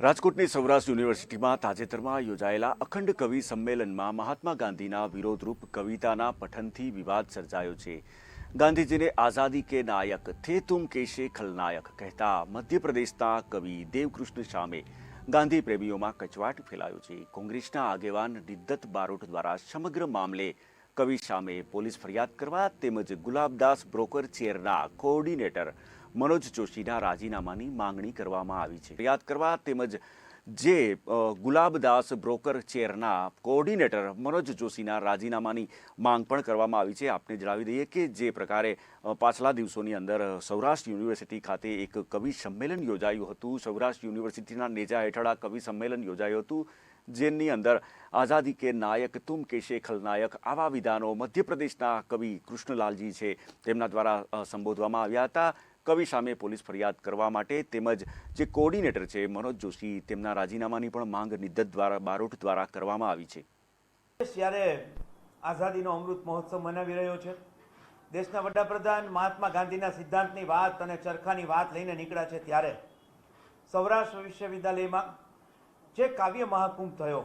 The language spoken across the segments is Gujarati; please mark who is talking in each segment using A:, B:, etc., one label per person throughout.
A: રાજકોટની સૌરાષ્ટ્ર યુનિવર્સિટીમાં તાજેતરમાં યોજાયેલા અખંડ કવિ સંમેલનમાં મહાત્મા ગાંધીના વિરોધરૂપ કવિતાના પઠનથી વિવાદ સર્જાયો છે। ગાંધીજીને આઝાદી કે નાયક થે તુમ કેશે ખલનાયક કહેતા મધ્યપ્રદેશના કવિ દેવકૃષ્ણ સામે ગાંધી પ્રેમીઓમાં કચવાટ ફેલાયો છે। કોંગ્રેસના આગેવાન નિદ્દત બારોટ દ્વારા સમગ્ર મામલે કવિ સામે પોલીસ ફરિયાદ કરવા તેમજ ગુલાબદાસ બ્રોકર ચેરના કોઓર્ડિનેટર મનોજ જોશીના રાજીનામાની માંગણી કરવામાં આવી છે। ફરિયાદ કરવા તેમજ જે ગુલાબદાસ બ્રોકર ચેરના કોઓર્ડિનેટર મનોજ જોશીના રાજીનામાની માંગ પણ કરવામાં આવી છે। આપને જણાવી દઈએ કે જે પ્રકારે પાછલા દિવસોની અંદર સૌરાષ્ટ્ર યુનિવર્સિટી ખાતે એક કવિ સંમેલન યોજાયું હતું। સૌરાષ્ટ્ર યુનિવર્સિટીના નેજા હેઠળ આ કવિ સંમેલન યોજાયું હતું, જેની અંદર આઝાદી કે નાયક તુમ કેશે ખલનાયક આવા વિધાનો મધ્યપ્રદેશના કવિ કૃષ્ણલાલજી છે તેમના દ્વારા સંબોધવામાં આવ્યા હતા। કવિ સામે પોલીસ ફરિયાદ કરવા માટે તેમજ જે કોઓર્ડિનેટર છે મનોજ જોશી તેમના રાજીનામાની પણ માંગ નિદ્દત દ્વારા બારોટ દ્વારા કરવામાં આવી છે।
B: જ્યારે આઝાદીનો અમૃત મહોત્સવ મનાવી રહ્યો છે, દેશના વડાપ્રધાન મહાત્મા ગાંધીના સિદ્ધાંતની વાત અને ચરખાની વાત લઈને નીકળ્યા છે, ત્યારે સૌરાષ્ટ્ર વિશ્વવિદ્યાલયમાં જે કાવ્ય મહાકુંભ થયો,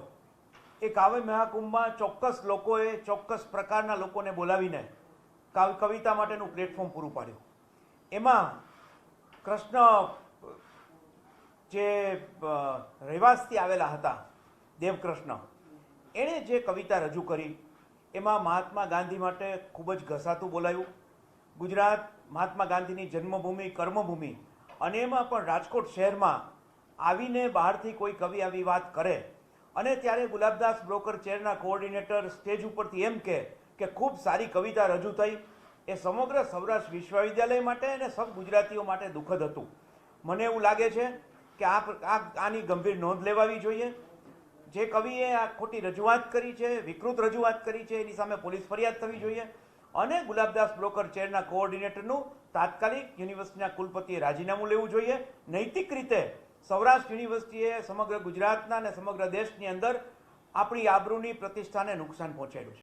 B: એ કાવ્ય મહાકુંભમાં ચોક્કસ લોકોએ ચોક્કસ પ્રકારના લોકોને બોલાવીને કવિતા માટેનું પ્લેટફોર્મ પૂરું પાડ્યું। એમાં કૃષ્ણ જે રહેવાસથી આવેલા હતા દેવકૃષ્ણ, એણે જે કવિતા રજૂ કરી એમાં મહાત્મા ગાંધી માટે ખૂબ જ ઘસાતું બોલાયું। ગુજરાત મહાત્મા ગાંધીની જન્મભૂમિ કર્મભૂમિ, અને એમાં પણ રાજકોટ શહેરમાં આવીને બહારથી કોઈ કવિ આવી વાત કરે અને ત્યારે ગુલાબદાસ બ્રોકર ચેરના કોઓર્ડિનેટર સ્ટેજ ઉપરથી એમ કે ખૂબ સારી કવિતા રજૂ થઈ, એ સમગ્ર સૌરાષ્ટ્ર વિશ્વવિદ્યાલય માટે અને સબ ગુજરાતીઓ માટે દુઃખદ હતું। મને એવું લાગે છે કે આની ગંભીર નોંધ લેવાવી જોઈએ। જે કવિએ આ ખોટી રજૂઆત કરી છે, વિકૃત રજૂઆત કરી છે, એની સામે પોલીસ ફરિયાદ થવી જોઈએ અને ગુલાબદાસ બ્રોકર ચેરના કોઓર્ડિનેટરનું તાત્કાલિક યુનિવર્સિટીના કુલપતિએ રાજીનામું લેવું જોઈએ। નૈતિક રીતે સૌરાષ્ટ્ર યુનિવર્સિટીએ સમગ્ર ગુજરાતના અને સમગ્ર દેશની અંદર આપણી આબરૂની પ્રતિષ્ઠાને નુકસાન પહોંચાડ્યું છે।